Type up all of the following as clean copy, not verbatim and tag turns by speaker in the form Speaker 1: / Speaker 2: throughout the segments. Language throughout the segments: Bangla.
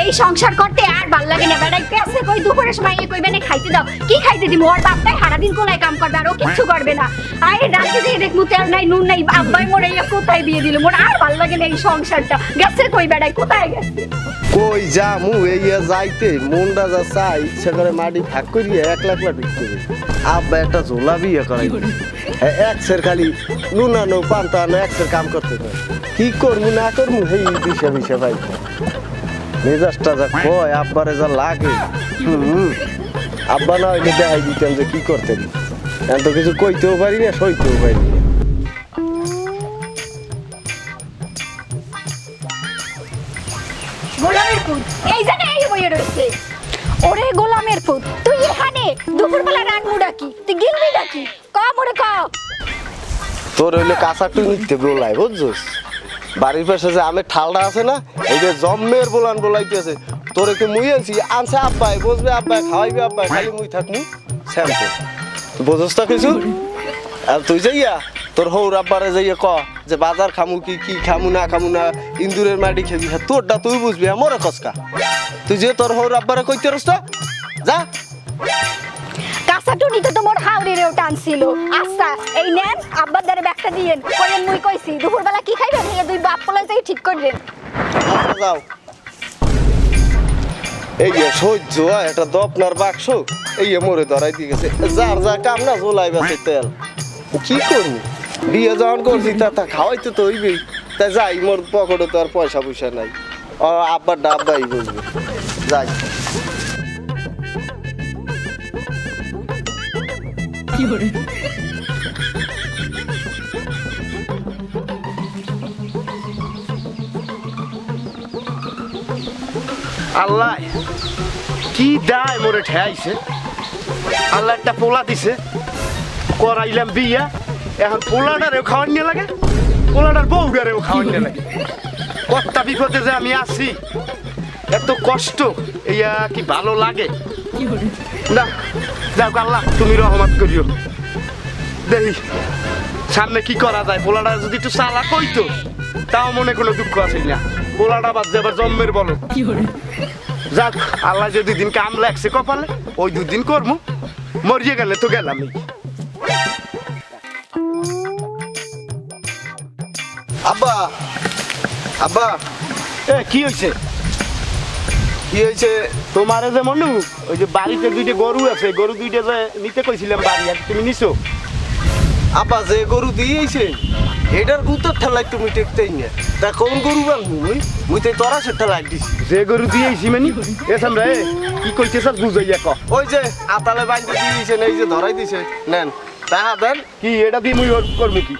Speaker 1: এই সংসার করতে আর ভাল লাগে না। বেড়াই পেছে কই দুপুরের সময় কইবে না খাইতে দাও, কি খাইতে দিমু? ওর বাপটাই সারা দিন কোলাই কাম করবে আর ও কিচ্ছু করবে না। আরে রাতে দিয়ে দেখমু তেল নাই নুন নাই, আব্বাই মোরে কোথায় দিয়ে দিল? মোর আর ভাল লাগে না এই সংসারটা। গেছে কই বেড়াই, কোথায় গেছে?
Speaker 2: কই যামু এই যাইতে মনটা যা চাই ইচ্ছা করে মাটি ভাগ করিয়ে এক লাখ ঢুকতে হবে। আব্বা একটা ঝোলা বিয়ে করাই একসের খালি নুনানো পান্তানো একসের কাম করতে পারে। কি করবো না করবো সেই দিশা মিশে ভাই মেজাজটা যা কয় আব্বারে যা লাগে। আব্বা না হইলে দেখাই দিতাম যে কি করতেন। এখন তো কিছু কইতেও পারি না সইতেও পারি না।
Speaker 1: গোলামের পুত এই জানে এই বইয়ে রয়েছে। ওরে গোলামের পুত, তুই এখানে দুপুরবেলা রাখবো ডাকি, তুই গিলবি ডাকি? ক মোরে ক।
Speaker 2: তোর হইলে কাঁচাটু নিতে বলাই বুঝছিস? বাড়ির পাশে যে আমের ঠালটা আছে না, এই যে জম্মের বোলান বলাইতেছে। তোর একে মুই আনছি আনছে আব্বাই, বসবে আব্বাই, খাওয়াইবে আব্বাই, খালি মুই থাকমু স্যাম্পল। বুঝছ তো কিছু? আর তুই যাইয়া তোর হৌর আব্বারে যাইয়া ক যে বাজার খামু কি কি খামু না খামু না, ইন্দুরের মাটি খেবি। হ্যাঁ তোরটা তুই বুঝবি, আমারে কসকা। তুই যে তোর হৌর আব্বারে কইতে রস যা।
Speaker 1: কাঁচাটু নিতে তো মোর হাওড়িরেও টানছিল। আচ্ছা এই নেন আব্বার দ্বারে ব্যাগটা দিয়েন, কইেন মুই কইছি দুপুরবেলা কি খাইবেন নিয়ে দুই বাপ পোলা যাই ঠিক করবেন।
Speaker 2: আচ্ছা যাও। এই সহ্য একটা দপনার বাক্স এই মরে ধরাই দিয়ে গেছে। যার যা কাম না ঝোলাই বেছে তেল। কি করবি? বিয়ে যখন করছি তা খাওয়াইতে তো হইবেই। তা যাই, মোর পকেটে তো আর পয়সা পয়সা নাই। আব্বার ডাব্বাই বুঝবে। যাই।
Speaker 3: আল্লাহ কি দায় মোরে ঠেয়াইছে। আল্লাহ একটা পোলা দিছে, করাইলাম বিয়া। এখন পোলাটারেও খাওয়ার নিয়ে লাগে, পোলাটার বউটারেও খাওয়ার নিয়ে লাগে। কতটা বিপদে যে আমি আছি, এত কষ্ট, ইয়া কি ভালো লাগে না। যাক আল্লাহ তুমি রহমত করিও। দেখি সামনে কি করা যায়। পোলাটা যদি একটু চালা কইতো তাও মনে কোনো দুঃখ আছে না। পোলাটা বাদ যাবার জন্মের বলো। যাক আল্লাহ যে দুদিন কাম লাগছে কপালে, ওই দুদিন করবো। মরিয়ে গেলে তো গেলাম।
Speaker 2: আব্বা আব্বা
Speaker 3: কি হয়েছে?
Speaker 2: কি হয়েছে?
Speaker 3: তোমারে যে মনু ওই যে বাড়িতে দুইটা গরু আছে, গরু দুইটা যে নিতে কইছিলাম বাড়ি, আর তুমি নিছো?
Speaker 2: আব্বা যে গরু দিয়েছে এটার গুতর ঠেলাই তুমি টেকতেই না। তা কোন গরু বানবো মুই তো তোরা সেটা লাগ দিছি।
Speaker 3: যে গরু দিয়েছি মানে এসম রে কি কইতে স্যার বুঝাইয়া ক।
Speaker 2: ওই যে আতালে বাইন্দে দিয়েছে এই যে ধরাই দিছে, নেন টাকা দেন।
Speaker 3: কি এটা দিয়ে মুই করবো কি?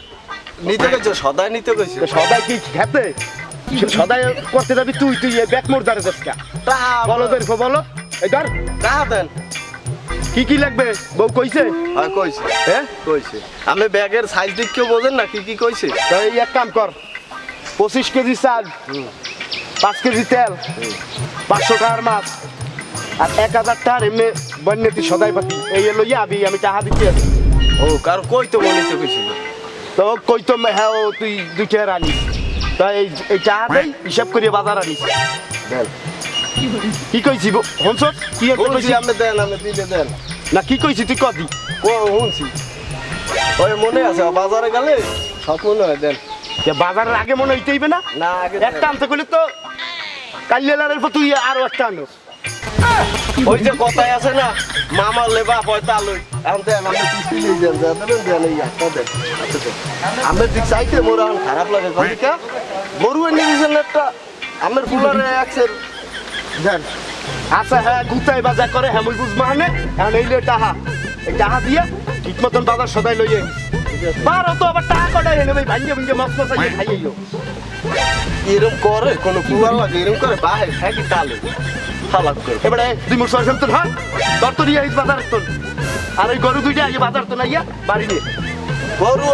Speaker 2: নিতে গেছো? সদাই নিতে গেছে।
Speaker 3: সদাই কি খেতে? সদাই করতে যাবি তুই? তুই ব্যাক মোর দাঁড়ে যাস কা?
Speaker 2: টাকা
Speaker 3: বলো দেখো বলো। এই ধর
Speaker 2: টাকা দেন।
Speaker 3: কি কি লাগবে বউ কইছে?
Speaker 2: হ্যাঁ কইছে।
Speaker 3: হ্যাঁ
Speaker 2: কইছে। আমি ব্যাগের সাইজ দিক কেউ বোঝেন না কি কি কইছে?
Speaker 3: তাই এক কাম কর, 25 কেজি চাল, 5 কেজি তেল, 500 টাকার মাছ আর 1000 টাকার এমনি বন্যতি সদাই পাতি এই লইয়া আমি টাকা দিতে আছি।
Speaker 2: ও কার কই তো বলি তো কিছু
Speaker 3: তো কই তো হ্যাঁ তুই 2 টাকা আনিস। তাই এই টাকা দেই হিসাব করে বাজার আনিস।
Speaker 2: দেন।
Speaker 3: কি কইছি হনছ? কি
Speaker 2: কইছি আপনি দেন, আপনি দিলে দেন।
Speaker 3: না কি কইছি তুই কদি?
Speaker 2: ও শুনছি। ওই মনে আছে বাজারে গেলে সব মনে হয় দেন।
Speaker 3: বাজারের আগে মনে হইতেইবে না?
Speaker 2: না আগে
Speaker 3: একটা আনতে কইলে তো কাল্যাণের পর তুই আরো একটা আনোস।
Speaker 2: ওই যে কথাই আছে না, মামার লেবা পয়তা লই। এখন দেন আপনি কিস্তি নিয়ে যান, দেন দেন এই একটা দেন। আচ্ছা দেন। আমার দিক চাইতে মোর এখন খারাপ লাগে কদিকা গরু এনে দিয়েছেন একটা আমার ফুলারে একসের দেন।
Speaker 3: আচ্ছা হ্যাঁ গুতাই বাজার করে হ্যাঁ মুই বুঝবো মানে এখন এই লে টাহা, এই টাহা দিয়া ঠিক মতন বাজার সদাই লইয়ে পারো তো আবার টাকা কটাই এনে ভাই ভাঙ্গে ভাঙ্গে মাছ মাছ খাইয়ে
Speaker 2: এরম করে কোনো ফুলার লাগে এরম করে বাহে থাকি তালে হালাক করে।
Speaker 3: এবারে তুই মোর সরসম তো হ্যাঁ তোর তো নিয়ে আইস বাজার তোর, আর ওই গরু দুইটা আগে বাজার তো নাইয়া বাড়ি নিয়ে
Speaker 2: গরু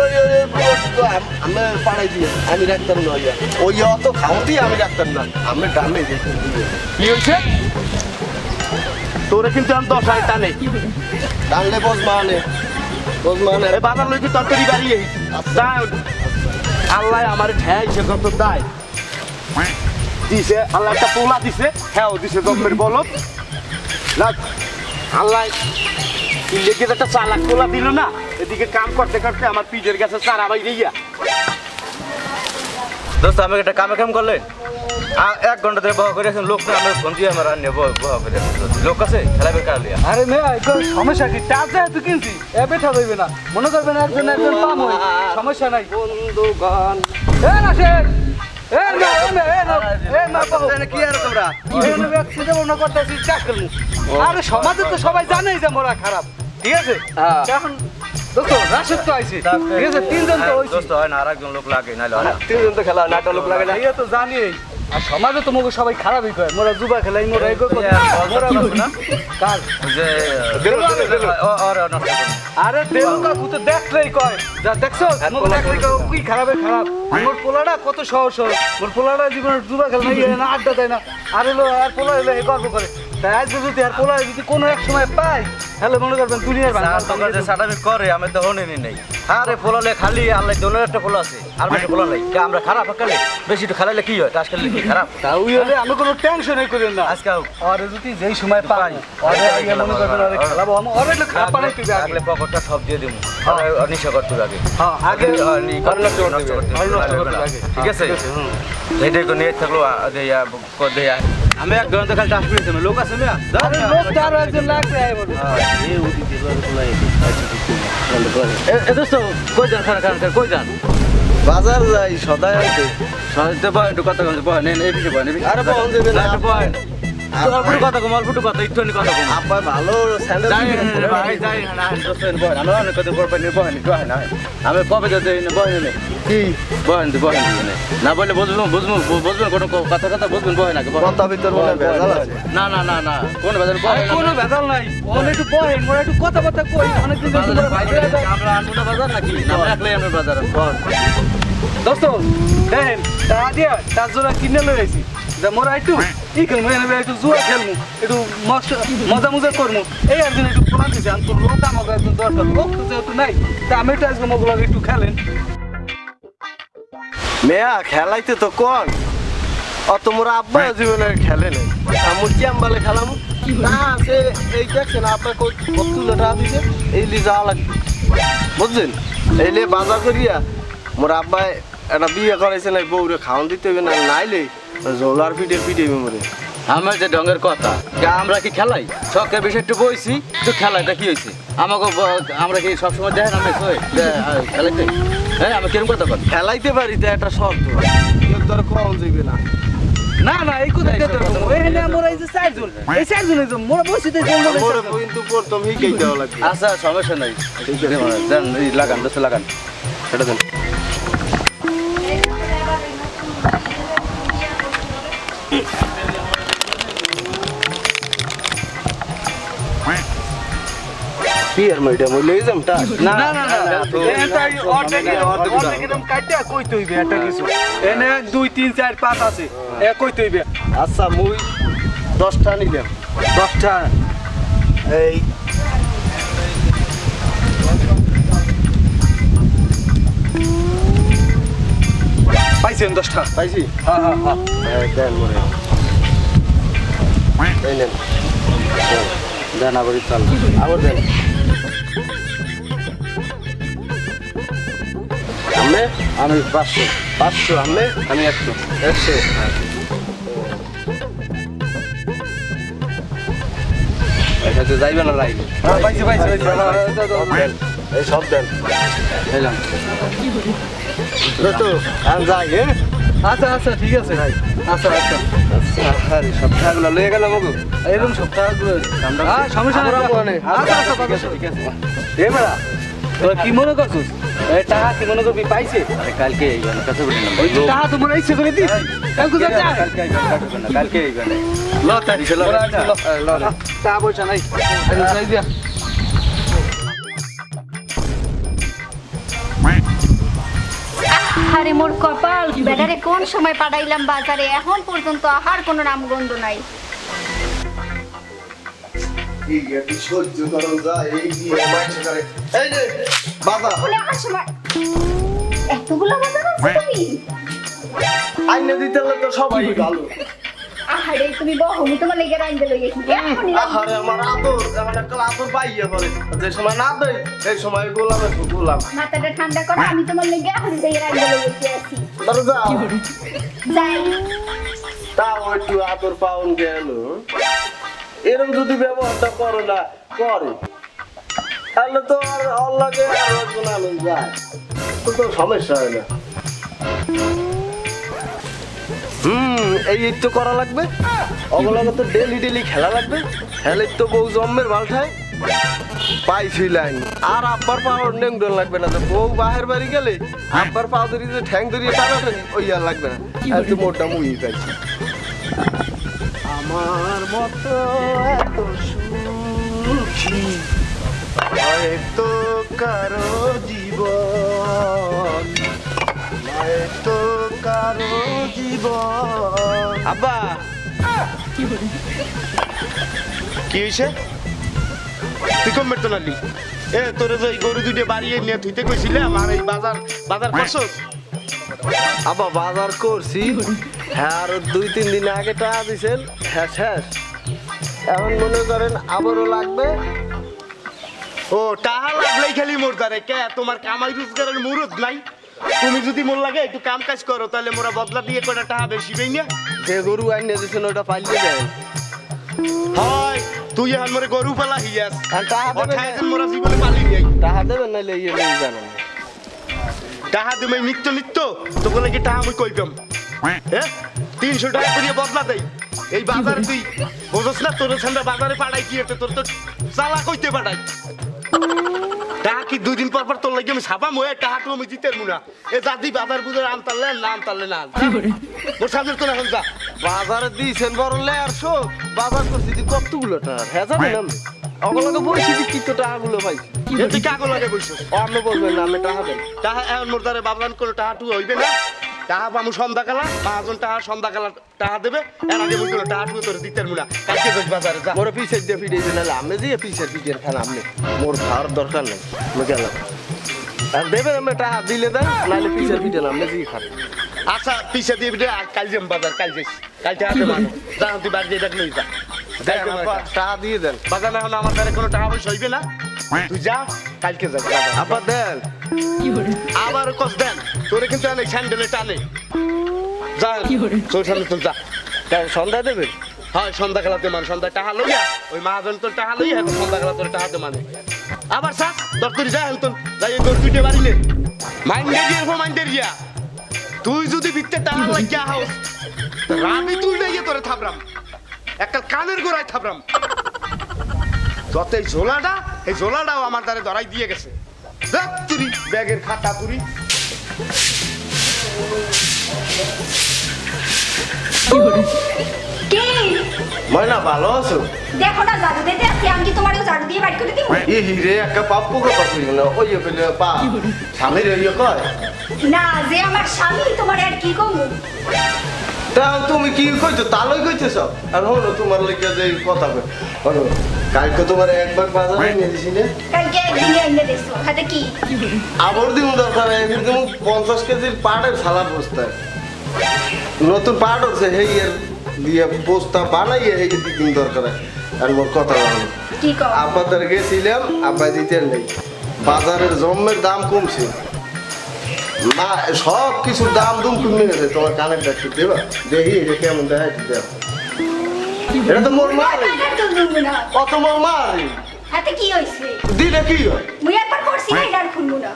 Speaker 2: আমি পাড়াই দিয়ে আমি রাখতাম না। ওই অত খাওয়াতেই আমি রাখতাম না, আমি দামে
Speaker 3: কি হয়েছে? তোরে কিন্তু আমি 10 হাজার টানে
Speaker 2: টানলে বসমানে বসমানে
Speaker 3: বাজার লইতে তরকারি বাড়িয়ে আল্লাহ আমার ঠেয়াইছে কত দায়। দিছে আল্লাহ একটা পোলা দিছে হ্যাঁ ও দিছে জম্মের বলদ না আল্লাহ ইলেকে একটা চালাক পোলা দিল না এদিকে কাম করতে করতে আমার পিঠের কাছে চারা বাইরে গিয়া
Speaker 4: দোস্ত আমি একটা কামে কাম করলেন 1 ঘন্টা ধরে বহ করে আছেন লোক না আমি ফোন দিয়ে আমার রান্না বহ করে লোক আছে খেলাবে কালিয়া
Speaker 5: আরে মেয়ে সমস্যা কি টাকা যেহেতু কিনছি এ বেঠা হইবে না মনে করবেন একজন একজন পাম হই সমস্যা নাই
Speaker 2: বন্ধুগণ
Speaker 5: এ না শেখ এ না বাবু
Speaker 4: কি আর তোমরা
Speaker 5: সিধা মনে করতেছি চাকরি আরে সমাজে তো সবাই জানেই যে মোরা খারাপ ঠিক আছে এখন দোস্ত রাশেদ তো আইছি ঠিক আছে তিনজন তো হইছি
Speaker 4: দোস্ত হয় না আরেকজন লোক লাগে নাইলে হয় না
Speaker 2: তিনজন তো খেলা নাটা লোক লাগে না
Speaker 5: ইয়ে তো জানিই আর সমাজে তো মোকে সবাই খারাপই কয় মোরা জুবা খেলাই মোরা এগো মোরা না কার
Speaker 4: যে আর নষ্ট
Speaker 5: আরে দেউ কাকু তো দেখলেই কয় যা দেখছো মোকে দেখলেই কয় কি খারাপে খারাপ মোর পোলাটা কত সহজ সরল মোর পোলাটা জীবনে জুবা খেলে না আড্ডা দেয় না আর এলো আর পোলা এলো এই গল্প করে তাই আজ যদি আর পোলা যদি কোনো এক সময় পাই তাহলে মনে করবেন দুনিয়ার
Speaker 4: স্যার তোমরা যে সার্টিফিকেট করে আমি তো হনিনি নেই আরে ফলালে খালি আল্লাহ দোলের একটা ফল আছে আর বেশি ফল নাই আমরা খারাপ খেলে বেশি একটু খেলালে কি হয় টাস খেলে কি খারাপ
Speaker 5: তাও হলে আমি কোনো টেনশনই করি না
Speaker 4: আজকে
Speaker 5: আর যদি যেই সময় পাই আরে আইয়া মনে করবেন আরে খেলাবো আমি আরে একটু খারাপ পালাই তুই আগে
Speaker 4: আগলে পকেটটা সব দিয়ে দেবো নিশা করতে আগে
Speaker 5: হ্যাঁ আগে
Speaker 4: ঠিক আছে এইটাই তো নিয়ে থাকলো দেয়া আমি 1 ঘন্টা খালি টাস পেয়েছি লোক আছে না
Speaker 5: আরে লোক তো আরো একজন লাগবে আই বল
Speaker 4: দোস্ত কই যান খান কই যান
Speaker 2: বাজার যাই সদাই আনতে
Speaker 4: সাথে বয় একটু কথা বলতে বয় নেন এই বিষয়ে বয়
Speaker 2: আরে বল দেবে না
Speaker 4: বয় অল্প কথা কম অল্প কথা একটু কথা কম
Speaker 2: আব্বা ভালো স্যান্ডেল
Speaker 4: ভাই যাই না দোস্তের বয় আমি অনেক কথা বলবো নি বয় নি বয় না আমি কবে যাতে বয় নি
Speaker 2: কি
Speaker 4: বয় না বলে বুঝবেন কোনো কথা বুঝবেন বয় না
Speaker 2: কথা ভিতর মনে ভেজাল আছে
Speaker 4: না না না না কোন ভেজাল বয়
Speaker 5: কোনো ভেজাল নাই ওনে একটু বহেন মোরা একটু কথা কই অনেকদিন
Speaker 4: আমরা আনবো না বাজার নাকি না রাখলে আমরা বাজার
Speaker 5: দোস্ত দেখেন টাকা দিয়া তার জন্য কিনে লই আইছি যে মোরা একটু ই খেলবো এনে একটু জুয়া খেলবো একটু মজা করবো এই একদিন একটু প্ল্যান দিছে আমি তো লোক আমাকে একজন দরকার লোক তো যেহেতু নাই তা আমি একটু আজকে মোগুলো একটু খেলেন
Speaker 2: মেয়া খেলাইতে তো কোন অত মোর আব্বা জীবনে খেলে নেই আমু কি আমবালে খেলাম না সে এই দেখছেন আপনার কত টাকা দিছে এই লি যাওয়া লাগবে বুঝছেন এই লে বাজার করিয়া মোর আব্বাই একটা বিয়ে করাইছে না বউরে খাওয়ান দিতে হবে না নাইলে জোলার পিঠে মরে
Speaker 4: আমার যে ডঙ্গের কথা আমরা কি খেলাই শখের বিষয় একটু বইছি তো খেলাটা কি হয়েছে আমাকে আমরা কি সবসময় দেখেন আমি খেলাইতে হ্যাঁ আমি কিরকম কথা বল
Speaker 2: খেলাইতে পারি তো একটা শর্ত কেউ তোর কম যাইবে না
Speaker 5: না এই কথা কেটে দেবো এখানে আমরা এই যে চারজনের জন্য মোরা বসে তো
Speaker 2: মোরে কিন্তু প্রথম হিকেই দেওয়া লাগবে
Speaker 4: আচ্ছা সমস্যা নাই দেন লাগান দোস্ত লাগান এটা দেন
Speaker 2: কি আর মাইটা মই লই যাম তা
Speaker 5: না অর্ধেক কাটতে কইতে হইবে একটা কিছু এনে 2 3 4 5 আছে এ কইতে হইবে
Speaker 2: আচ্ছা মুই 10টা নিলাম
Speaker 5: 10টা
Speaker 2: এই
Speaker 5: পাইছেন 10টা
Speaker 2: পাইছি
Speaker 5: হ্যাঁ
Speaker 2: দেন মরে এই নেন
Speaker 4: দেন আবার চাল
Speaker 2: আবার দেন
Speaker 4: আমি 500
Speaker 2: আমি 100
Speaker 4: এটা তো যাইবে না লাইবে
Speaker 5: পাইছি
Speaker 2: এই সব দেন
Speaker 4: এলাম
Speaker 2: তো আমি যাই
Speaker 5: আচ্ছা ঠিক আছে আচ্ছা
Speaker 2: আরে সব টাকাগুলো লয়ে গেল মগু
Speaker 5: এরকম সপ্তাহগুলো সমস্যা নেই আচ্ছা ঠিক আছে এ বেড়া তোরা কি মনে করছিস এই টাকা কি মনে করবি পাইছে
Speaker 4: আরে কালকে এইবেন কাছে বলি
Speaker 5: ওই টাকা তোমার ইচ্ছে করে দিস কালকে যা
Speaker 4: কালকে এইবেন ল তারিখ ল
Speaker 5: টাকা পয়সা নাই যাই দিয়া
Speaker 1: আরে মোর কপাল বেটারে কোন সময় পাঠাইলাম বাজারে এখন পর্যন্ত আহার কোনো নামগন্ধ নাই
Speaker 2: ঠিক আছে সহ্য করো যা এই দিয়ে মাইছে করে এই যে বাবা
Speaker 1: বলে আসার সময় এতগুলো বাজার আছে তুমি
Speaker 2: আইনে দিতে হলে তো সবাই ভালো।
Speaker 1: আহারে তুমি বহু আমি তোমার লেগে রাইন্দে লই গেছি এখনই
Speaker 2: আহারে আমার আদর, আমার একটা আদর পাইয়ে পরে যে সময় না দেয় এই সময় গোলামের গোলাম।
Speaker 1: মাথাটা ঠান্ডা করো আমি তোমার লেগে এখনই যাই রাইন্দে লই গেছি আছি
Speaker 2: ধরো যাও,
Speaker 1: যাই
Speaker 2: তাও একটু আদর পাউন গেল। এরকম যদি ব্যবহারটা করো না করে তাহলে তো আর অল্লাগে আর গোলামে যায়, তো তো সমস্যা হয় না। এই তো করা লাগবে, অবলাগে তো ডেলি ডেলি খেলা লাগবে, খেলে তো বউ জম্মের মালঠায় পাইছি লাইন। আর আব্বার পাওয়ার নেংডন লাগবে না, বউ বাহের বাড়ি গেলে আব্বার পাও ধরিয়ে ঠ্যাং ধরিয়ে টানাটানি ওই আর লাগবে না, আর তো মোটা মুই পাইছি। আমার মতো এত সুখী হয়তো কারো জীবন, হয়তো কারো জীবন। আব্বা
Speaker 3: কি হয়েছে? তুই কম বেরতো নালি? এ তোরে যে গরু দুইটা বাড়িয়ে নিয়ে ধুইতে কইছিলে আমার এই বাজার করছস?
Speaker 2: আব্বা বাজার করছি, হ্যাঁ আর 2-3 দিন আগে টাকা দিছেন, হ্যাঁ শেষ। এখন মনে করেন আবারও লাগবে।
Speaker 3: ও টাহা লাগলেই খালি মোরদারে কে তোমার কামাই রোজগারের মুরত নাই? তুমি যদি মোর লাগে একটু কাম কাজ করো তাহলে মোরা বদলা দিয়ে কটা টাকা বেশি পেই না?
Speaker 2: যে গরু আইনে দিয়েছেন ওটা পাইলে দেন।
Speaker 3: হয় তুই এখন মোরে গরু পালা হিয়াস
Speaker 2: আর টাকা দেবেন
Speaker 3: ওঠায় যেন মোরা জীবনে পালি যাই।
Speaker 2: টাকা দেবেন নাইলে ইয়ে নেই জানেন।
Speaker 3: টাকা তুমি নিত্য তো বলে কি টাকা আমি কইতাম? হ্যাঁ 300 টাকা করিয়ে বদলা দেই এই বাজারে। তুই বুঝছ না তোর সঙ্গে বাজারে পাঠাই কি একটা তোর তো চালা কইতে পাঠাই। টাকা কি 2 দিন পর পর তোর লাগে আমি ছাপা ময়ে টাকা তো আমি দিতে পারবো না। এ জাতি বাজার বুঝে আনতালে না ওর সামনে তো এখন যা
Speaker 2: বাজারে দিয়েছেন বড় লেয়ার শো, বাজার করছি দি কতগুলো টাকা, হ্যাঁ জানেন আমি অগলাকে বলছি দি কি তো টাকাগুলো পাইছি।
Speaker 3: এ তুই কাগজ লাগে বসছিস?
Speaker 2: আপনি বলবেন না আমি টাকা দেন।
Speaker 3: টাকা এখন মোর দ্বারে বাবলান করে টাকা টু হইবে না। টাকা পামু সন্ধ্যাকালা, মহাজন টাকা সন্ধ্যাকালা টাকা দেবে, এর আগে বলছিল টাকা টু তোর দিতে পারবো না। কালকে যাই বাজারে যা।
Speaker 2: মোর পিছের দিয়ে ফিরে নাহলে আমি দিয়ে পিছের খান আপনি, মোর খাওয়ার দরকার নেই, আমি গেলাম। আর দেবেন আমি টাকা দিলে দেন, নাহলে পিছের পিঠে না আপনি দিয়ে খান।
Speaker 3: আচ্ছা পিছে দিয়ে বিটে কাল যাম বাজার, কাল যাইস, কাল টাকা দেবো যা। তুই বাড়ি দিয়ে দেখ লই যা,
Speaker 2: দেন আব্বা, টাকা দিয়ে দেন।
Speaker 3: বাজার না এখন আমার দ্বারা কোনো টাকা পয়সা হইবে না। তুই যা কালকে যা
Speaker 2: আব্বা দেন।
Speaker 3: আবার কস দেন তোরে কিন্তু অনেক স্যান্ডেলে টানে যা তোর সামনে তুই যা।
Speaker 2: তাই সন্ধ্যায় দেবেন?
Speaker 3: হয় সন্ধ্যাকালাতে মানে সন্ধ্যা টাকা লইয়া ওই মহাজন তোর টাকা লইয়া এখন সন্ধ্যাকালা তোর টাকাতে মানে আবার চাস দপ্তরি যা এখন যাই তোর দুইটে বাড়িলে মাইন্ডে দিয়ে মাইন্ডে গিয়া তুই যদি ভিত্তে টাকা লাগিয়া হাউস রাবি তুই গিয়ে তোরে থাপরাম, একটা কানের গোড়ায় থাপরাম। যত এই ঝোলাটাও আমার দ্বারে ধরাই দিয়ে গেছে। তুই ব্যাগের খাতা তুই
Speaker 1: কে
Speaker 2: ময়না ভালো আছো?
Speaker 1: দেখো না জাদু দিতে আসি আমি কি তোমারও জাদু দিয়ে বাইট করে দিব
Speaker 2: ই হিরে একটা পাপ্পু কথা কই না, ওই পেলে পা স্বামীর ইয়ে কয়
Speaker 1: না যে আমার স্বামী তোমার আর কি কমু।
Speaker 2: তাও তুমি কি কইছো তালই কইতেছ। আর হলো তোমার লেগে যে কথা কই হলো কালকে তোমার একবার বাজারে নিয়ে দিছি না,
Speaker 1: কালকে একদিনে এনে দিছো হাতে কি
Speaker 2: আবার দিন দরকার একদিন 50 কেজির পাড়ের সালা বস্তা নতুন পাট হচ্ছে সেই এর দিয়ে বস্তা বানাইয়ে এই দিন দরকার। আর মোর কথা হলো
Speaker 1: কি কও
Speaker 2: আব্বাদের গেছিলাম, আব্বা দিতেন নেই, বাজারের জম্মের দাম কমছে না, সব কিছুর দাম দুম কমে গেছে। তোমার কানের ডাক্তার দেবা দেখি এটা কেমন দেখাই দেব। এটা তো মোর মারি,
Speaker 1: তো দুমু না
Speaker 2: কত মোর মারি
Speaker 1: হাতে কি হইছে
Speaker 2: দিলে কি হয়?
Speaker 1: মুই একবার করছি না এটা আর খুলবো না।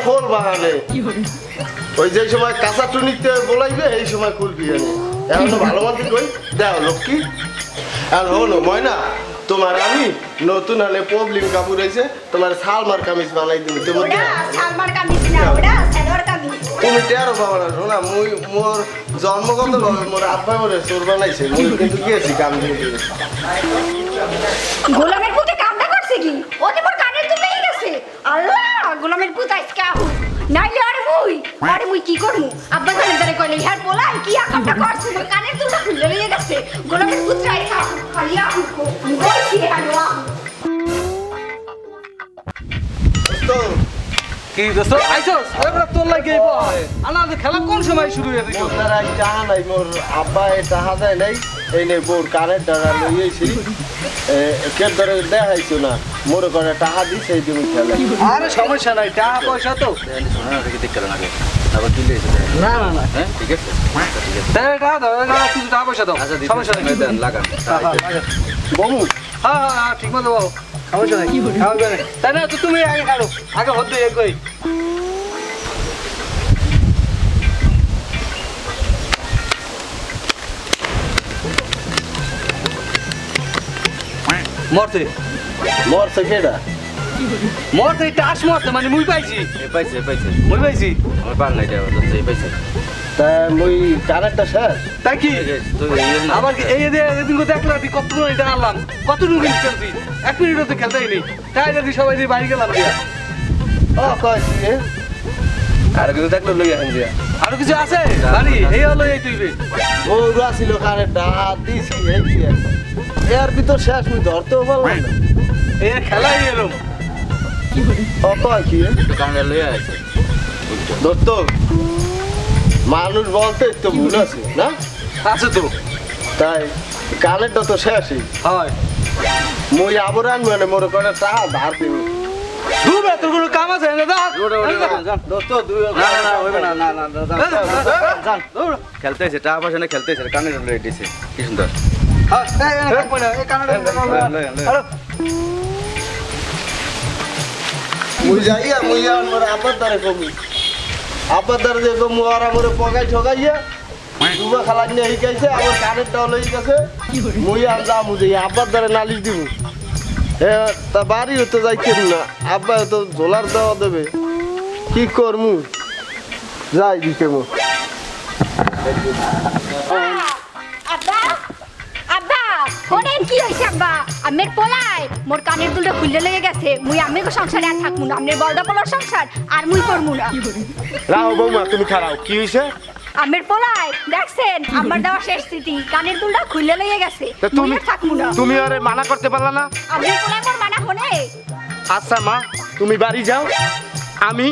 Speaker 2: খোল বানালে ওই যে সময় কাঁচা টুনিতে বলাইবে এই সময় খুলবি জানি। এখন তো ভালো মতো কই দেও লক্ষ্মী। আর হলো ময়না তোমার আমি নতুন আলে প্রবলেম কাপড় হয়েছে, তোমার সালমার কামিজ বানাই দিবি। তোমার
Speaker 1: ওটা সালমার কামিজ না ওটা সালোয়ার কামিজ।
Speaker 2: তুমি টেরো পাবো না শোনা, মুই মোর জন্মগত ভাবে মোর আব্বা মোরে চোর বানাইছে, মুই কিন্তু গিয়েছি কাম দিয়ে দিবে।
Speaker 1: গোলামের পুতে কামটা করছে কি ওতে মোর কানের দুল লেগে গেছে। আল্লাহ গোলামের পুত আজকে আহু নাইলে আরে মুই কি করমু আব্বা জানে দারে কইলে হ্যাঁ বলাই কি আকামটা করছে মোর কানের দুলটা খুলে লেগে গেছে। গোলামের পুত রাইখা খালি আহু বলছি আল্লাহ
Speaker 2: তো
Speaker 5: কি দোস্ত আইছস এবার তোর লাগে এই বয় আনাদের খেলা কোন সময় শুরু হয়ে গেল
Speaker 2: মোর দ্বারা টাহা নাই মোর আব্বা টাহা দেয় নাই এই নে বোর কানের দ্বারা লইয়েছি কে ধরে দেখাইছো না মোর করে টাহা দিই সেই দিন খেলে
Speaker 5: আরে সমস্যা নাই টাকা পয়সা তো
Speaker 4: শোনা দেখি দেখতে লাগে আবার কি লেগেছে
Speaker 5: না না না
Speaker 4: হ্যাঁ ঠিক আছে
Speaker 5: টাকা দাও কিছু টাকা পয়সা দাও
Speaker 4: আচ্ছা
Speaker 5: সমস্যা নেই
Speaker 4: দেন লাগান
Speaker 2: বমু
Speaker 5: হ্যাঁ ঠিক মতো বাবু সমস্যা নাই খাওয়াবে না তাই না তো তুমি আগে খাড়ো আগে হতে কই মরতে
Speaker 2: মরছে কেডা
Speaker 5: মরতে টাস মরতে মানে মুই পাইছি
Speaker 4: পাইছে পাইছে
Speaker 5: মুই পাইছি
Speaker 4: আমার পার নাই দেওয়া যাচ্ছে পাইছে
Speaker 2: তা মুই কানেরটা শেষ
Speaker 5: তাই কি
Speaker 4: তো এই না
Speaker 5: আবার এই যে এদিন কত দেখলাম কত এটা আনলাম কত রুগী খেলছি 1 মিনিটও তো খেলতেই নেই তাই যদি সবাই দিয়ে বাড়ি গেলাম দিয়া
Speaker 2: ও কইছি
Speaker 4: আর কিছু দেখলো লই আহেন দিয়া
Speaker 5: আরো কিছু আছে বাড়ি এই হলো এই তুইবে
Speaker 2: বউর আসিল কানেরটা হাত দিছি এই কি এর ভিতর শেষ মুই ধরতেও পারলাম না
Speaker 5: এই খেলাই এলো
Speaker 2: ও কয় কি
Speaker 4: একটু কামড়া লই আছে
Speaker 2: দোস্ত মানুষ বলতে তো ভুল আছে না
Speaker 5: আছে তো
Speaker 2: তাই কানেরটা তো শেষই
Speaker 5: হয়
Speaker 2: মুই আবার আনবো না মোর করে টাকা ধার দিব
Speaker 5: দুবে তোর কোনো কাম আছে না দা
Speaker 2: দোস্ত দুই
Speaker 4: না না না হইবে না না না জান খেলতেছে টাকা পয়সা না খেলতেছে কানে লই দিছে কি সুন্দর
Speaker 2: মুই যাইয়া মুই আমার আব্বার দ্বারে কমি আব্বার দ্বারে যে কমু আর আমার পকাই ঠকাইয়া দুবা খালা নিয়ে শিখাইছে আমার কানেরটাও লই গেছে মুই আর যামু যে আব্বার দ্বারে নালিশ দিব তা বাড়ি হতে যাইতেন না আব্বা তো ঝোলার দেওয়া দেবে কি করমু যাই দিতে মু
Speaker 1: আব্বা আব্বা ওরেন কি হইছে আব্বা আমের পোলাই মোর কানের দুলটা খুললে লেগে গেছে মুই আমের সংসারে আর থাকমু না আমের বড়দা পোলার সংসার আর মুই করমু না
Speaker 3: রাও বৌমা তুমি খারাও কি হইছে
Speaker 1: আমের পোলাই দেখছেন আমার দেওয়া শেষ স্মৃতি কানের দুলটা খুললে লেগে গেছে
Speaker 3: তা
Speaker 1: মুই আর থাকমু না
Speaker 3: তুমি আরে মানা করতে পারলা না
Speaker 1: আমের পোলাই মোর মানা হনে
Speaker 3: আচ্ছা মা তুমি বাড়ি যাও আমি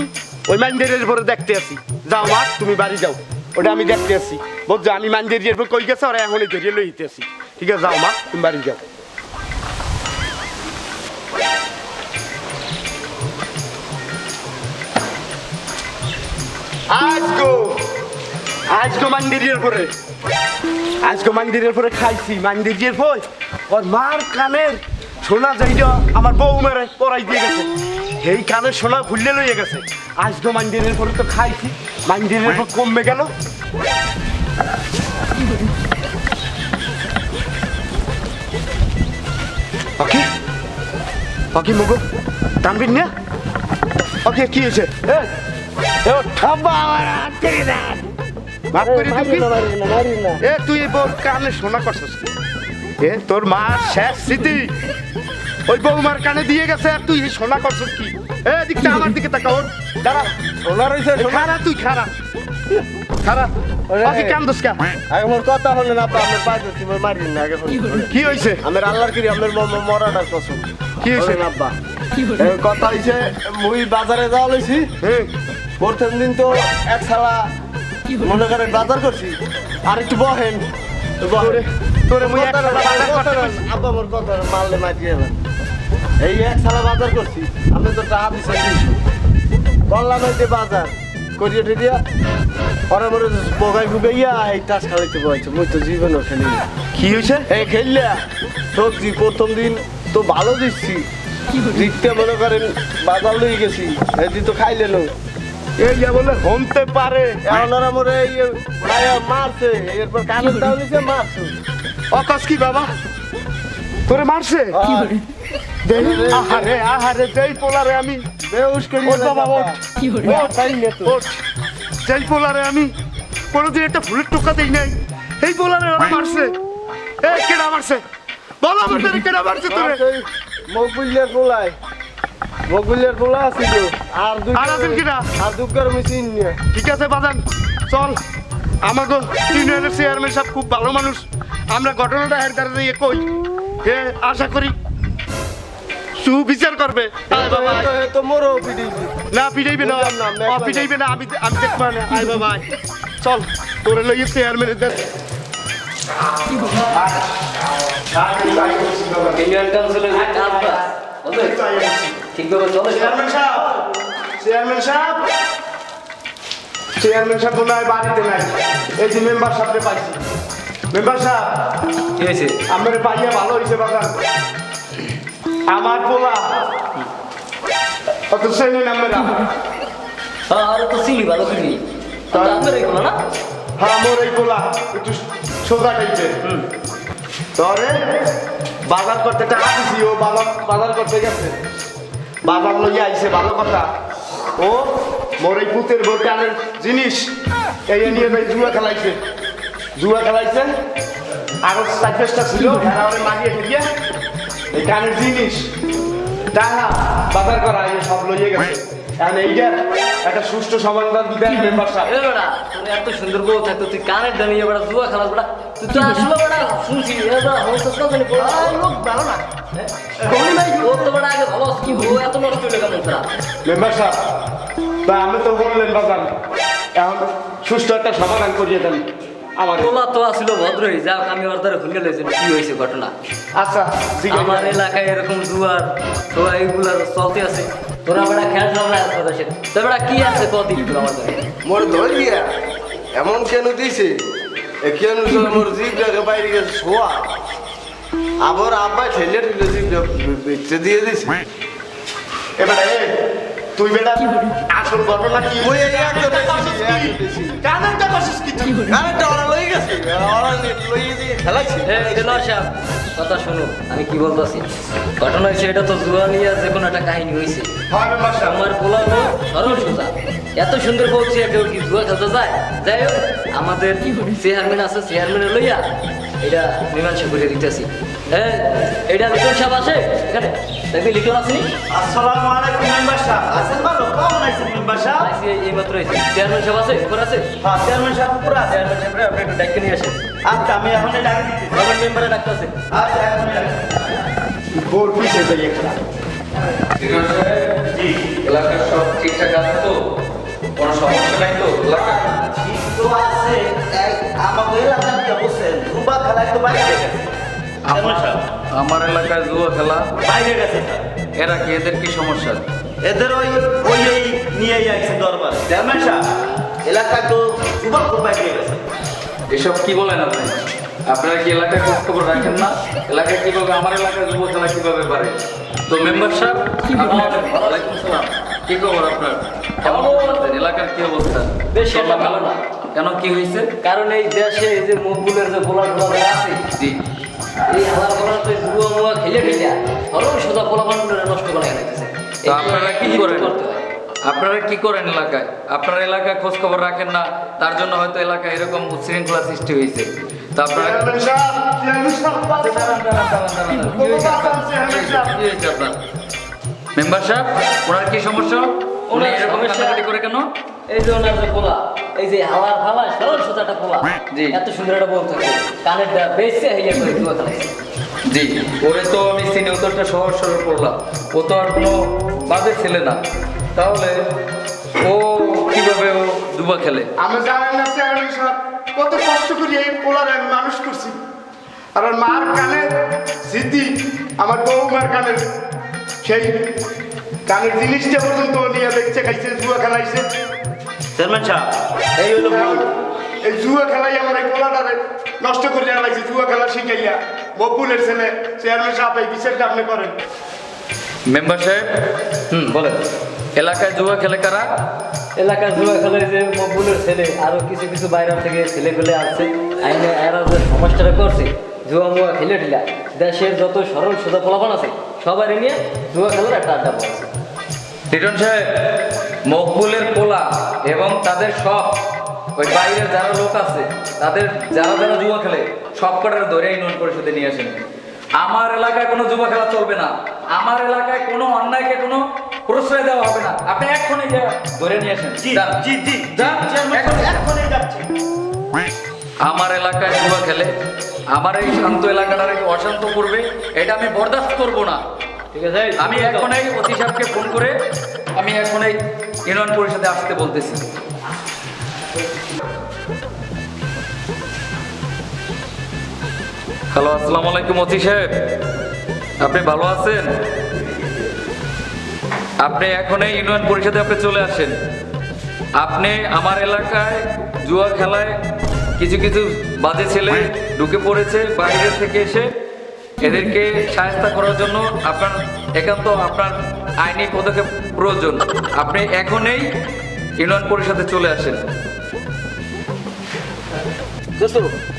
Speaker 3: ওই মাইন্ডের পরে দেখতে আসি যাও মা তুমি বাড়ি যাও ওটা আমি দেখতে আসি বুঝছো আমি মাইন্ডের পর কই গেছে ওরা এখনই ধরিয়ে লইতে আসি ঠিক আছে যাও মা তুমি বাড়ি যাও আজগো মাইন্ডের পরে খাইছি মাইন্ডের পর ওর মার কানের সোনা যাইটা আমার বউ মেরে পরাই দিয়ে গেছে এই কানের সোনা খুললে লইয়ে গেছে আজগো মাইন্ডের পরে তো খাইছি মাইন্ডের পর কমবে গেল ওকে ওকে মগো টানবিন না ওকে কি হয়েছে তুই কানে শোনা করছিস এ তোর মা শেষ স্মৃতি ওই বৌমার কানে দিয়ে গেছে আর তুই শোনা করছিস কি এ দিকটা আমার দিকে তাকা ওর দাঁড়া
Speaker 2: সোনা রইছে
Speaker 3: খারা তুই খারা ওকে কান দোস কা
Speaker 2: আগে মোর কথা হলো না আপনার পাইতে তুমি মারিন না আগে
Speaker 3: কি হইছে
Speaker 2: আমার আল্লাহর কিরি আমার মরাটার কসম
Speaker 3: কি হইছে
Speaker 2: না আব্বা কথা হইছে মুই বাজারে যাওয়া লইছি প্রথম দিন তো এক শালা মনে করেন বাজার করছি আর একটু বহেন
Speaker 3: তোরে মুই একটা
Speaker 2: আব্বা মোর কথা মারলে মাটি গেল এই এক শালা বাজার করছি আমি তো টাকা দিছি বললাম এই যে বাজার করিয়ে টেরিয়া পরে মরে বগাই ফুগাইয়া এই টাস খালাইতে বলছে মুই তো জীবনও খেলি
Speaker 3: কি হইছে
Speaker 2: এই খেললে সবজি প্রথম দিন তো ভালো দিচ্ছি জিততে মনে করেন বাজার লই গেছি এদিন তো খাইলেন
Speaker 3: এই যা বলে হমতে পারে
Speaker 2: এখন ওরা মরে এই মারছে এরপর কানের দাও নিছে মারছে
Speaker 3: অকাশ কি বাবা তোরে মারছে আহারে আহারে যেই পোলারে আমি
Speaker 2: বেউস করি
Speaker 3: ওঠ বাবা ওঠ ওঠ যেই পোলারে আমি কোনোদিন একটা ফুলের টোকা দেই নাই এই পোলারে ওরা মারছে এ কেডা মারছে বল আমাদের কেডা মারছে তোরে
Speaker 2: মকবুলিয়ার পোলাই মকবুলিয়ার পোলা আছিল আর দুই
Speaker 3: আর আছেন কিনা?
Speaker 2: আর দুগ্গার মেশিন নিয়ে
Speaker 3: ঠিক আছে বাজান চল আমাকে ইউনিয়নের চেয়ারম্যান সাহেব খুব ভালো মানুষ আমরা ঘটনাটা হের দ্বারা দিয়ে কই আশা করি সুবিচার করবে আয় বাবা আয়।
Speaker 2: তো মোরও পিটাইবি।
Speaker 3: না পিটাইবে না
Speaker 2: বুঝলাম না,
Speaker 3: ও পিটাইবে না আমি দেখবো না আয় বাবা আয়। চল তোরে লইয়ে চেয়ারম্যানের দেন
Speaker 4: ইউনিয়ন কাউন্সিলের কাজ বাস বুঝলে ঠিকভাবে চলে
Speaker 3: চেয়ারম্যান সাহেব চেয়ারম্যান সাহেব চেয়ারম্যান সাহেব মনে হয় বাড়িতে নাই এই যে মেম্বার সাহেবকে পাইছি মেম্বার সাহেব
Speaker 4: কি হয়েছে
Speaker 3: আমার পাইয়া ভালো হয়েছে বাগান আমার পোলা অত সেই নামেরা
Speaker 4: আর তো চিনি ভালো চিনি আপনার এগুলো না
Speaker 3: হ্যাঁ মোর এই পোলা একটু সোজা টাইপের তরে বাজার করতে টাকা দিছি ও বাজার করতে গেছে বাজার লইয়া আইছে ভালো কথা ও মোর এই পুতের বোর কানের জিনিস এই নিয়ে ভাই জুয়া খেলাইছে আরো 4-5টা ছিল এরা ওরে মারিয়ে ফেলিয়ে এই কানের জিনিস টাকা বাজার করা এই সব লইয়ে গেছে এখন এইটার একটা সুষ্ঠু সমাধান দিবেন মেম্বার সাহেব
Speaker 4: এ বেটা তুমি এত সুন্দর বউ থাকতো তুই কানের দামি বেটা জুয়া খেলাস বেটা তুই তো আসলে বেটা শুনছি এ বেটা হচ্ছে তো জানি বড় লোক ভালো না কোনি ভাই ও তো বেটা আগে ভালো কি বউ এত নষ্ট হলো কেমন তারা
Speaker 3: মেম্বার সাহেব তা আমি তো বললেন বাজান এখন সুষ্ঠু একটা সমাধান করিয়ে দেন আমার
Speaker 4: তোলা তো আসছিল ভদ্রই যাও আমি ওর দ্বারা খুলে লইছি কি হয়েছে ঘটনা
Speaker 3: আচ্ছা ঠিক
Speaker 4: আমার এলাকায় এরকম জুয়ার তো এইগুলার চলতে আছে তোরা বেটা খেয়াল না আছে দেশে তো বেটা কি আছে কদিন আমার কাছে
Speaker 2: মোর ধরিয়া এমন কেন দিছে এ কেন মোর জিভটাকে বাইরে গেছে শোয়া আবার আব্বা ঠেলে ঠেলে জিভটা বেঁচে দিয়ে দিছে
Speaker 3: এবারে তুই বেটা আসল ঘটনা কি
Speaker 2: ওই একটা দেখছি
Speaker 3: কানেরটা বসিস কি তুই
Speaker 2: আরেকটা ওরা লই গেছে ওরা লইয়ে দিয়ে খেলাইছে
Speaker 4: সাহেব কথা শোনো আমি কি বলতেছি ঘটনা হয়েছে এটা তো জুয়া নিয়ে যে কোনো একটা কাহিনী হয়েছে
Speaker 3: হ্যাঁ মেম্বার সাহেব
Speaker 4: আমার পোলানো সরল সোজা এত সুন্দর বলছি কেউ কি জুয়া খেলতে যায় যাই হোক আমাদের চেয়ারম্যান আছে চেয়ারম্যানের লইয়া এটা মীমাংসা করে দিতেছি হ্যাঁ এটা লিটন সাহেব আছে এখানে দেখবি লিটন আসেনি
Speaker 3: আসসালামু আলাইকুম মেম্বার সাহেব আছেন ভালো কেমন আছেন মেম্বার সাহেব
Speaker 4: আইসি এই মাত্র আইসি চেয়ারম্যান সাহেব আছে উপর আছে
Speaker 3: হ্যাঁ চেয়ারম্যান সাহেব পুরো আছে
Speaker 4: চেয়ারম্যান সাহেব আপনি একটু ডাক্তার নিয়ে আসেন
Speaker 3: আচ্ছা আমি এখন ডাকি দিচ্ছি
Speaker 4: গভর্নমেন্ট মেম্বারে ডাক্তার আছে
Speaker 3: আচ্ছা এখন বোর পিছে যাই একটা জি
Speaker 6: এলাকার সব ঠিকঠাক আছে তো কোনো সমস্যা নাই তো এলাকা
Speaker 7: তো আছে আমাদের এলাকার কি অবস্থা রুবা খেলা তো বাইরে গেছে
Speaker 6: আমার এলাকায় জুয়া খেলা
Speaker 7: বাইরে গেছে
Speaker 6: এরা কি এদের কি সমস্যা
Speaker 7: এদের ওই ওই এই নিয়েই আইছে দরবার চেয়ারম্যান সাহেব এলাকায় তো রুবা খুব বাইরে গেছে
Speaker 6: এসব কি বলেন আপনি আপনারা কি এলাকায় খোঁজ খবর রাখেন না এলাকায় কিভাবে আমার এলাকায় যুব খেলা কিভাবে পারে তো মেম্বার সাহেব ওয়ালাইকুম সালাম কি খবর আপনার কেমন আছেন এলাকার কি অবস্থা
Speaker 4: বেশ একটা ভালো না
Speaker 6: কেন কি হয়েছে
Speaker 4: কারণ এই দেশে এই যে মকবুলের যে বোলার টোলার আছে
Speaker 6: জি
Speaker 4: এই হালার বোলার তো জুয়া মুয়া খেলে খেলে সরল সোজা পোলাপানগুলো নষ্ট করে গেছে
Speaker 6: তো আপনারা কি করেন আপনারা কি করেন এলাকায় আপনার এলাকায় খোঁজ খবর রাখেন না তার জন্য হয়তো এলাকায় এরকম উচ্ছৃঙ্খলা সৃষ্টি হয়েছে তো আপনারা
Speaker 3: চেয়ারম্যান সাহেব
Speaker 6: কি হয়েছে আপনার মেম্বার সাহেব ওনার কি সমস্যা উনি এরকম কাটাকাটি করে কেন
Speaker 4: এই যে ওনার যে পোলা এই যে হালার ফালা সরল সোজাটা পোলা
Speaker 6: জি।
Speaker 4: এত সুন্দর একটা বউ থাকে কানেরটা বেশি হইয়া করে জুয়া খেলাইছে
Speaker 6: জি ওরে তো আমি সিনে উত্তরটা সহজ সরল করলাম ও তো আর কোনো বাজে ছেলে না তাহলে ও কিভাবে ও দুবা খেলে
Speaker 3: আমি জানেন না চেয়ারম্যান সাহেব কত কষ্ট করে এই পোলার আমি মানুষ করছি আর ওর মার কানের স্মৃতি আমার বৌমার কানের সেই কানের জিনিসটা পর্যন্ত ও নিয়ে দেখছে খাইছে জুয়া খেলাইছে
Speaker 7: চেয়ারম্যান সাহেব এই হলো ভুল
Speaker 3: এই জুয়া খেলাই আমার এই পোলাটারে নষ্ট করে লাগছে জুয়া খেলা শিখাইয়া মকবুলের ছেলে চেয়ারম্যান সাহেব এই বিচারটা আপনি করেন
Speaker 6: মেম্বার সাহেব বলেন এলাকায় জুয়া খেলে কারা
Speaker 4: এলাকার জুয়া খেলে যে মকবুলের ছেলে আরো কিছু কিছু বাইরে থেকে ছেলে ফেলে আসছে আইনে এরা যে সমাজটা করছে জুয়া মুয়া খেলে ঢিলা দেশের যত সরল সোজা পোলাপান আছে সবাই নিয়ে জুয়া খেলার একটা আড্ডা পড়ছে
Speaker 6: লিটন সাহেব মকবুলের পোলা এবং তাদের সব ওই বাইরের যারা লোক আছে তাদের যারা যারা জুয়া খেলে সব কটার ধরে ইউনিয়ন পরিষদে নিয়ে আসেন আমার এলাকায় কোনো জুয়া খেলা চলবে না আমার এলাকায় কোনো অন্যায়কে কোনো প্রশ্রয় দেওয়া হবে না আপনি এক্ষুনি গিয়ে ধরে নিয়ে আসেন
Speaker 7: জি
Speaker 6: যান।
Speaker 7: জি জি
Speaker 6: যান, এক্ষুনি।
Speaker 7: এখনই যাচ্ছে
Speaker 6: আমার এলাকায় জুয়া খেলে আমার এই শান্ত এলাকাটাকে অশান্ত করবে এটা আমি বরদাস্ত করব না
Speaker 4: ঠিক আছে
Speaker 6: আমি এখনই ওসি সাহেবকে ফোন করে আমি এখনই ইউনিয়ন পরিষদে আসতে বলতেছি। হ্যালো, আসসালামু আলাইকুম ওসি সাহেব, আপনি ভালো আছেন? আপনি এখনই ইউনিয়ন পরিষদে আপনি চলে আসেন। আপনি আমার এলাকায় জুয়া খেলায় কিছু কিছু বাজে ছেলে ঢুকে পড়েছে বাইরে থেকে এসে, এদেরকে সাহায্য করার জন্য আপনার আইনি পদক্ষেপ প্রয়োজন। আপনি এখনই ইউনিয়ন পরিষদে চলে আসেন।
Speaker 5: দোস্ত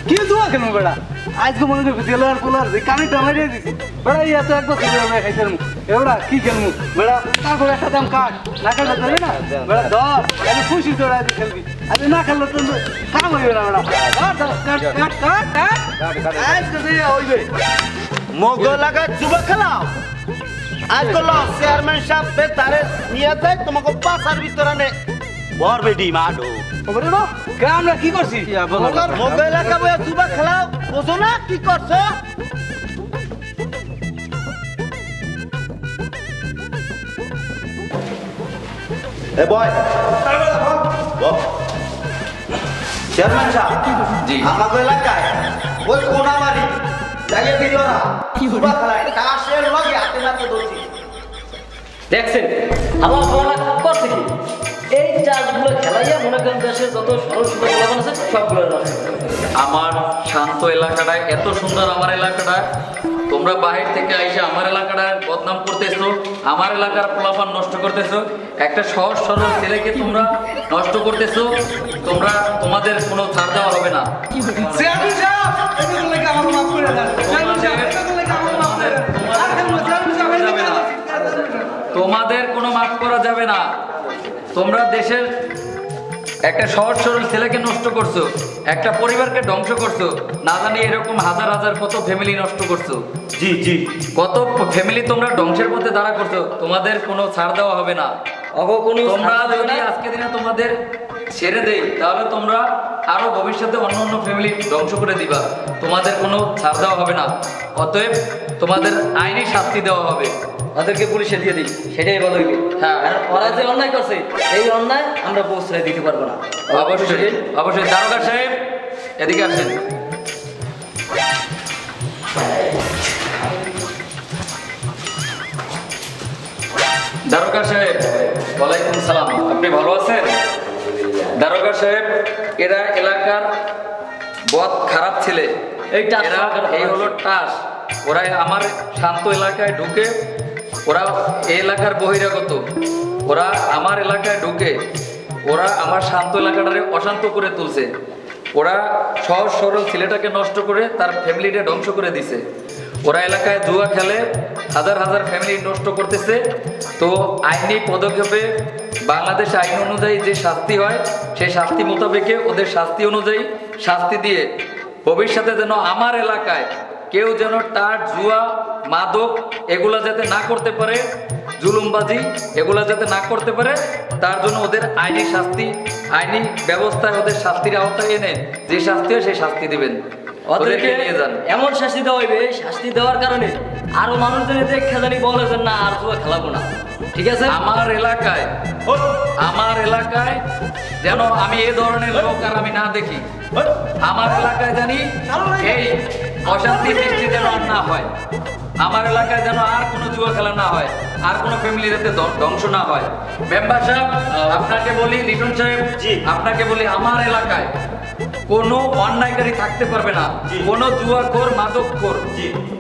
Speaker 5: কি জুয়া খেলবো বেড়া, আজকে মনে করি জেলার পোলার কানে টামারিয়ে দিছি বেড়া, ইয়া তো একবার খাইতে এবার কি খেলবো বেড়া, তারপর একটা দাম কাট না খেলতে পারবি না বেড়া, ধর আমি খুশি তোর আজ খেলবি, আরে না খেললে তো কাম হইবে না বেড়া,
Speaker 7: হইবে মগ লাগা যুবা খেলাও। আজ করলো চেয়ারম্যান সাহেব তারে নিয়ে যায় তোমাকে পাশার ভিতরে নে বর বেডি মাডো
Speaker 5: আমরা কি করছি
Speaker 7: মগ এলাকা বইয়া যুবা খেলাও, বোঝো না কি করছো? এ বয় চেয়ারম্যান সাহেব
Speaker 6: জি।
Speaker 7: আমাদের এলাকায় ওই কোনামারি জায়গা দিল না যুবা খেলায় তাসের লগে হাতে নাতে ধরছি।
Speaker 4: দেখছেন আমার বলা করছে কি এই চাষগুলো খেলাইয়া মনে করেন দেশের যত সরল সুন্দর লাগানো আছে সবগুলো নষ্ট।
Speaker 6: আমার শান্ত এলাকাটা এত সুন্দর, আমার এলাকাটা তোমরা বাহির থেকে এসে আমার এলাকাটা বদনাম করতেছো, আমার এলাকার পোলাপান নষ্ট করতেছো, একটা সহজ সরল ছেলেকে তোমরা নষ্ট করতেছো। তোমাদের কোনো ছাড় দেওয়া হবে না।
Speaker 5: চেয়ারম্যান সাহেব এগুলো লাগে আমার মাফ করে দেন, চেয়ারম্যান সাহেব এগুলো লাগে আমার মাফ করে দেন, আর খেলবো চেয়ারম্যান সাহেব
Speaker 6: তোমাদের কোনো মাফ করা যাবে না। তোমরা দেশের একটা সহজ সরল ছেলেকে নষ্ট করছো, একটা পরিবারকে ধ্বংস করছো, না জানি এরকম হাজার হাজার কত ফ্যামিলি নষ্ট করছো।
Speaker 7: জি জি
Speaker 6: কত ফ্যামিলি তোমরা ধ্বংসের পথে দাঁড়া করছো। তোমাদের কোনো ছাড় দেওয়া হবে না। তোমরা যদি আজকে দিনে তোমাদের ছেড়ে দেই তাহলে তোমরা আরো ভবিষ্যতে অন্য অন্য ফ্যামিলি ধ্বংস করে দিবা। তোমাদের কোনো ছাড় দেওয়া হবে না। অতএব তোমাদের আইনি শাস্তি দেওয়া হবে।
Speaker 4: ওদেরকে পুলিশে দিয়ে দিই, সেটাই ভালো হইবে।
Speaker 6: হ্যাঁ।
Speaker 4: আর ওরা যে অন্যায় করছে এই অন্যায় আমরা প্রশ্রয় দিতে পারবো না।
Speaker 6: অবশ্যই অবশ্যই। দারোগা সাহেব এদিকে আসেন। দারোগা সাহেব ওয়ালাইকুম সালাম, আপনি ভালো আছেন? দারোগা সাহেব, এরা এলাকার বদ খারাপ ছেলে, এই হলো টাস। ওরা আমার শান্ত এলাকায় ঢুকে, ওরা এই এলাকার বহিরাগত, ওরা আমার এলাকায় ঢুকে ওরা আমার শান্ত এলাকাটারে অশান্ত করে তুলছে। ওরা সহজ সরল ছেলেটাকে নষ্ট করে তার ফ্যামিলিটা ধ্বংস করে দিছে। ওরা এলাকায় জুয়া খেলে, হাজার হাজার ফ্যামিলি নষ্ট করতেছে। তো আইনি পদক্ষেপে বাংলাদেশ আইন অনুযায়ী যে শাস্তি হয় সেই শাস্তি মোতাবেকে ওদের শাস্তি অনুযায়ী শাস্তি দিয়ে ভবিষ্যতে যেন আমার এলাকায় কেউ যেন টাট জুয়া মাদক এগুলা যাতে না করতে পারে, জুলুমবাজি এগুলা যাতে না করতে পারে, তার জন্য ওদের আইনি শাস্তি, আইনি ব্যবস্থায় ওদের শাস্তির আওতায় এনে যে শাস্তি হয় সেই শাস্তি দিবেন। ওদেরকে নিয়ে যান।
Speaker 4: এমন শাস্তি দেওয়া হইবে, শাস্তি দেওয়ার কারণে আরো মানুষজনের দেখে জানি বলে যে না আর জুয়া খেলাবো না। ঠিক আছে?
Speaker 6: আমার এলাকায় যেন আমি এই ধরনের লোক আর আমি না দেখি। আমার এলাকায় জানি এই অশান্তি সৃষ্টি যেন আর না হয়। আমার এলাকায় যেন আর কোনো জুয়া খেলা না হয়, আর কোনো ফ্যামিলি যাতে ধ্বংস না হয়। মেম্বার সাহেব আপনাকে বলি, লিটন সাহেব আপনাকে বলি, আমার এলাকায় কোনো অন্যায়কারী থাকতে পারবে না, কোনো জুয়াখোর মাদকখোর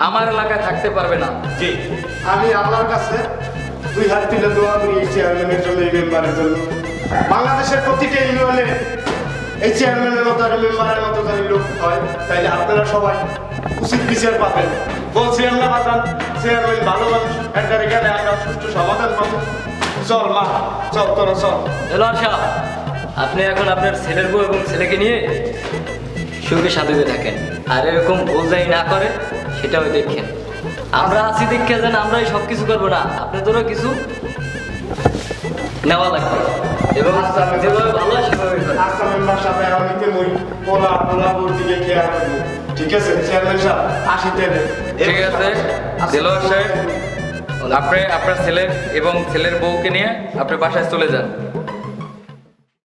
Speaker 6: আমার এলাকায় থাকতে পারবে না।
Speaker 3: জি, আমি আল্লাহর কাছে 2 হাত তুলে দোয়া করি এই চেয়ারম্যানের জন্য, এই মেম্বারের জন্য। বাংলাদেশের প্রতিটা ইউনিয়নে এই চেয়ারম্যানের মতো আর মেম্বারের মতো যদি লোক হয় তাইলে আপনারা সবাই উচিত বিচার পাবেন। বলছি আমরা বাজান চেয়ারম্যান ভালো মানুষ, একটা গেলে আমরা সুষ্ঠু সমাধান পাবো। চল মা, চল তোরা চল।
Speaker 4: এলার সাহেব, আপনি এখন আপনার ছেলের বউ এবং ছেলেকে নিয়ে সুখে সাধুকে থাকেন, আর এরকম ভুল যাই না করে সেটাও দেখেন। আমরা আছি দেখে যেন আমরাই সব কিছু করবো না, আপনাদেরও কিছু নেওয়া লাগবে এবং যেভাবে ভালো হয় সেভাবে করবেন।
Speaker 3: আচ্ছা মেম্বার সাহেব, আমি মই পোলা বোর দিকে খেয়াল রাখবো। ঠিক আছে চেয়ারম্যান সাহেব, আসিতে
Speaker 6: ঠিক আছে দিলওয়ার সাহেব, আপনি আপনার ছেলের এবং ছেলের বউকে নিয়ে আপনি বাসায় চলে যান।